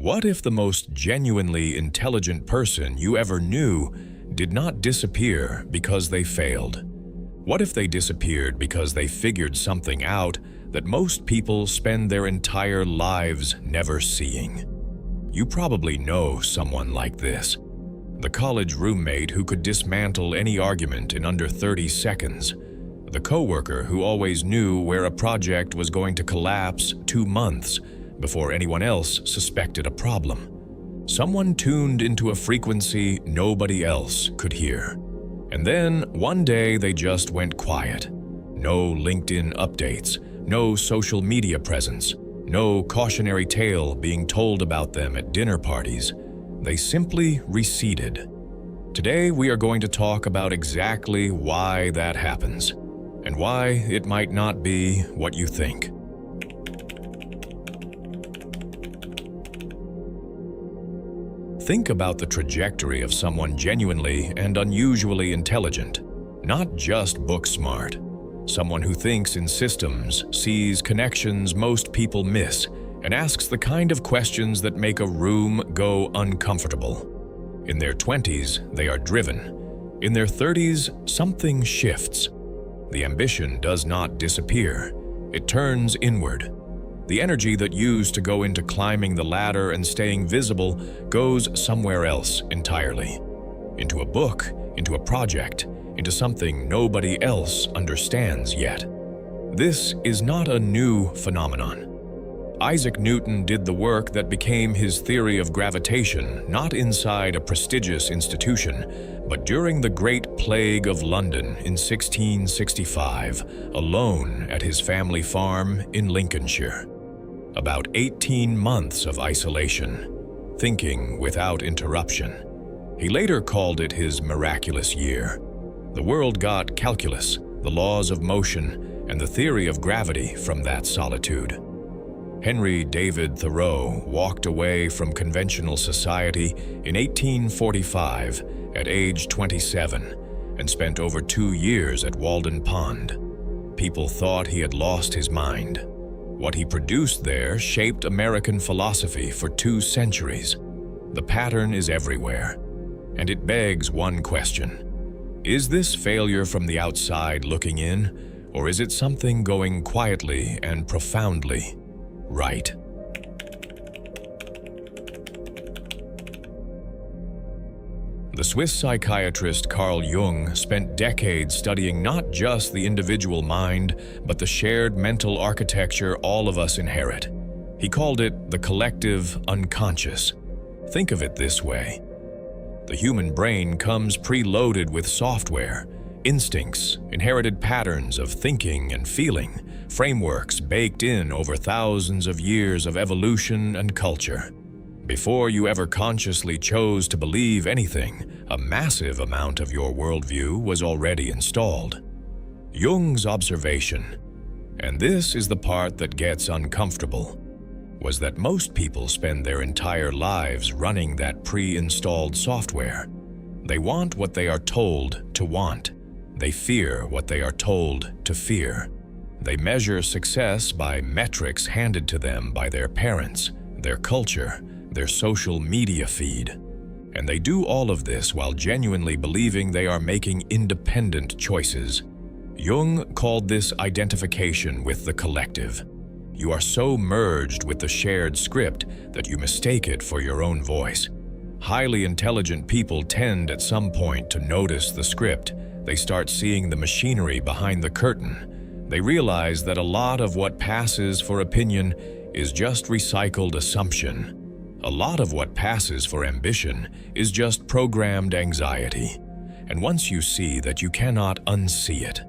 What if the most genuinely intelligent person you ever knew did not disappear because they failed? What if they disappeared because they figured something out that most people spend their entire lives never seeing? You probably know someone like this. The college roommate who could dismantle any argument in under 30 seconds. The coworker who always knew where a project was going to collapse 2 months before anyone else suspected a problem. Someone tuned into a frequency nobody else could hear. And then, one day, they just went quiet. No LinkedIn updates, no social media presence, no cautionary tale being told about them at dinner parties. They simply receded. Today, we are going to talk about exactly why that happens, and why it might not be what you think. Think about the trajectory of someone genuinely and unusually intelligent, not just book smart. Someone who thinks in systems, sees connections most people miss, and asks the kind of questions that make a room go uncomfortable. In their 20s, they are driven. In their 30s, something shifts. The ambition does not disappear. It turns inward. The energy that used to go into climbing the ladder and staying visible goes somewhere else entirely. Into a book, into a project, into something nobody else understands yet. This is not a new phenomenon. Isaac Newton did the work that became his theory of gravitation not inside a prestigious institution, but during the Great Plague of London in 1665, alone at his family farm in Lincolnshire. About 18 months of isolation, thinking without interruption. He later called it his miraculous year. The world got calculus, the laws of motion, and the theory of gravity from that solitude. Henry David Thoreau walked away from conventional society in 1845 at age 27 and spent over 2 years at Walden Pond. People thought he had lost his mind. What he produced there shaped American philosophy for 2 centuries. The pattern is everywhere, and it begs one question. Is this failure from the outside looking in, or is it something going quietly and profoundly right? The Swiss psychiatrist Carl Jung spent decades studying not just the individual mind, but the shared mental architecture all of us inherit. He called it the collective unconscious. Think of it this way. The human brain comes preloaded with software, instincts, inherited patterns of thinking and feeling, frameworks baked in over thousands of years of evolution and culture. Before you ever consciously chose to believe anything, a massive amount of your worldview was already installed. Jung's observation, and this is the part that gets uncomfortable, was that most people spend their entire lives running that pre-installed software. They want what they are told to want. They fear what they are told to fear. They measure success by metrics handed to them by their parents, their culture, their social media feed. And they do all of this while genuinely believing they are making independent choices. Jung called this identification with the collective. You are so merged with the shared script that you mistake it for your own voice. Highly intelligent people tend at some point to notice the script. They start seeing the machinery behind the curtain. They realize that a lot of what passes for opinion is just recycled assumption. A lot of what passes for ambition is just programmed anxiety. And once you see that, you cannot unsee it.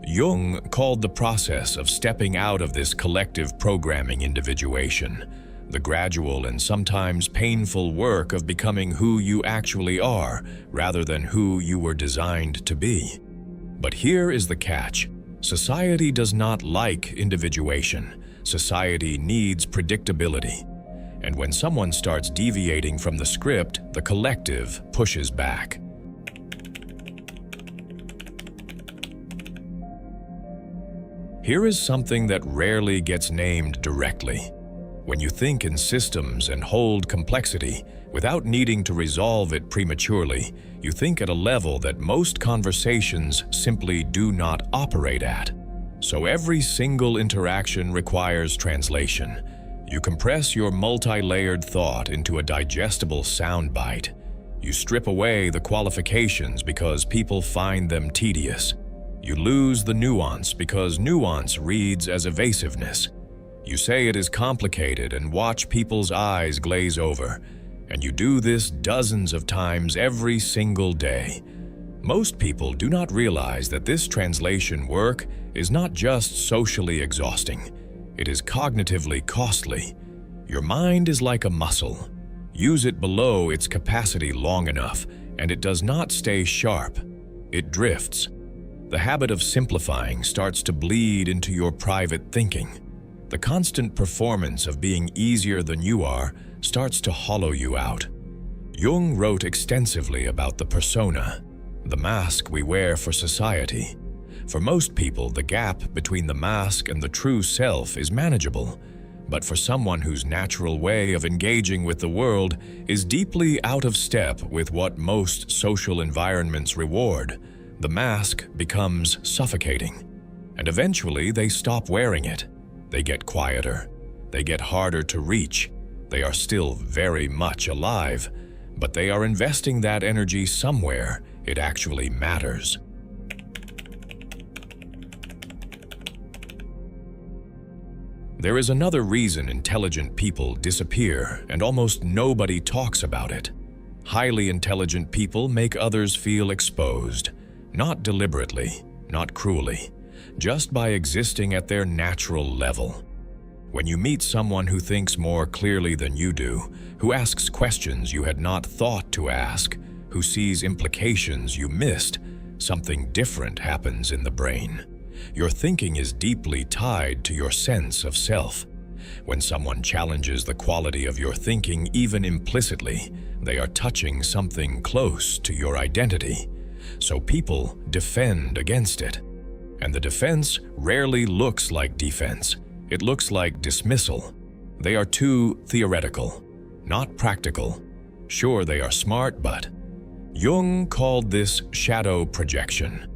Jung called the process of stepping out of this collective programming individuation, the gradual and sometimes painful work of becoming who you actually are rather than who you were designed to be. But here is the catch. Society does not like individuation. Society needs predictability. And when someone starts deviating from the script, the collective pushes back. Here is something that rarely gets named directly. When you think in systems and hold complexity, without needing to resolve it prematurely, you think at a level that most conversations simply do not operate at. So every single interaction requires translation. You compress your multi-layered thought into a digestible soundbite. You strip away the qualifications because people find them tedious. You lose the nuance because nuance reads as evasiveness. You say it is complicated and watch people's eyes glaze over. And you do this dozens of times every single day. Most people do not realize that this translation work is not just socially exhausting. It is cognitively costly. Your mind is like a muscle. Use it below its capacity long enough, and it does not stay sharp. It drifts. The habit of simplifying starts to bleed into your private thinking. The constant performance of being easier than you are starts to hollow you out. Jung wrote extensively about the persona, the mask we wear for society. For most people, the gap between the mask and the true self is manageable. But for someone whose natural way of engaging with the world is deeply out of step with what most social environments reward, the mask becomes suffocating. And eventually they stop wearing it. They get quieter. They get harder to reach. They are still very much alive, but they are investing that energy somewhere it actually matters. There is another reason intelligent people disappear and almost nobody talks about it. Highly intelligent people make others feel exposed, not deliberately, not cruelly, just by existing at their natural level. When you meet someone who thinks more clearly than you do, who asks questions you had not thought to ask, who sees implications you missed, something different happens in the brain. Your thinking is deeply tied to your sense of self. When someone challenges the quality of your thinking even implicitly, they are touching something close to your identity. So people defend against it. And the defense rarely looks like defense. It looks like dismissal. They are too theoretical, not practical. Sure, they are smart, but Jung called this shadow projection.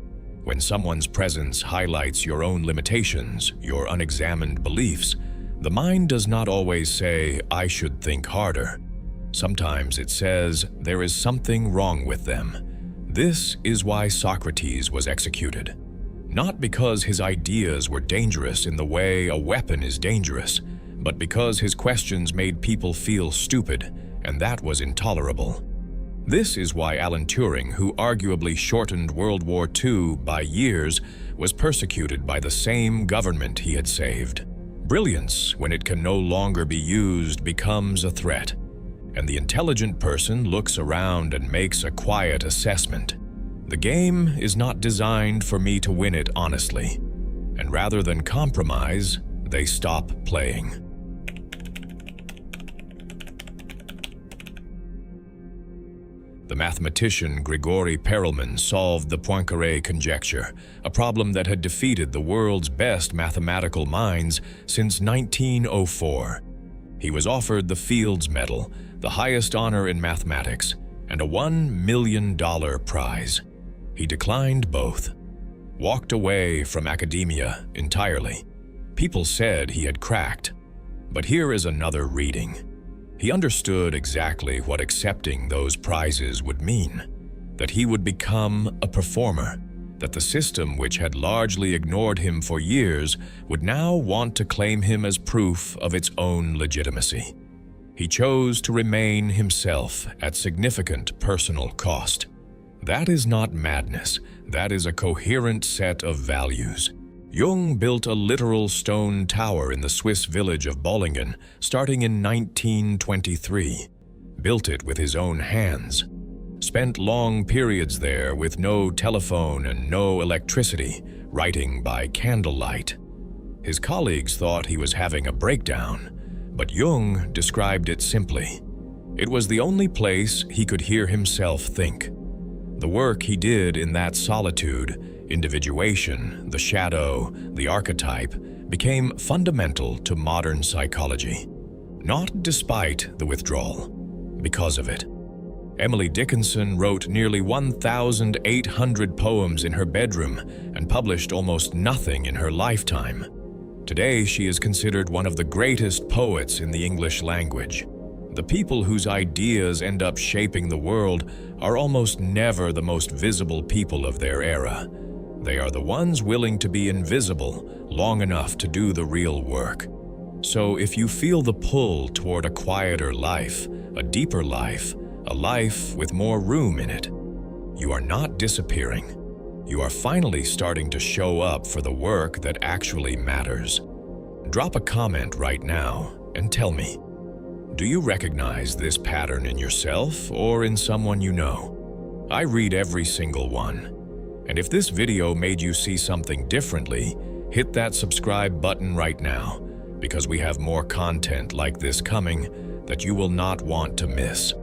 When someone's presence highlights your own limitations, your unexamined beliefs, the mind does not always say, "I should think harder." Sometimes it says, "There is something wrong with them." This is why Socrates was executed. Not because his ideas were dangerous in the way a weapon is dangerous, but because his questions made people feel stupid, and that was intolerable. This is why Alan Turing, who arguably shortened World War II by years, was persecuted by the same government he had saved. Brilliance, when it can no longer be used, becomes a threat. And the intelligent person looks around and makes a quiet assessment. The game is not designed for me to win it honestly. And rather than compromise, they stop playing. The mathematician Grigori Perelman solved the Poincaré conjecture, a problem that had defeated the world's best mathematical minds since 1904. He was offered the Fields Medal, the highest honor in mathematics, and a $1 million prize. He declined both, walked away from academia entirely. People said he had cracked, but here is another reading. He understood exactly what accepting those prizes would mean, that he would become a performer, that the system which had largely ignored him for years would now want to claim him as proof of its own legitimacy. He chose to remain himself at significant personal cost. That is not madness, that is a coherent set of values. Jung built a literal stone tower in the Swiss village of Bollingen starting in 1923. Built it with his own hands. Spent long periods there with no telephone and no electricity, writing by candlelight. His colleagues thought he was having a breakdown, but Jung described it simply. It was the only place he could hear himself think. The work he did in that solitude, individuation, the shadow, the archetype, became fundamental to modern psychology. Not despite the withdrawal, because of it. Emily Dickinson wrote nearly 1,800 poems in her bedroom and published almost nothing in her lifetime. Today, she is considered one of the greatest poets in the English language. The people whose ideas end up shaping the world are almost never the most visible people of their era. They are the ones willing to be invisible long enough to do the real work. So if you feel the pull toward a quieter life, a deeper life, a life with more room in it, you are not disappearing. You are finally starting to show up for the work that actually matters. Drop a comment right now and tell me, do you recognize this pattern in yourself or in someone you know? I read every single one. And if this video made you see something differently, hit that subscribe button right now, because we have more content like this coming that you will not want to miss.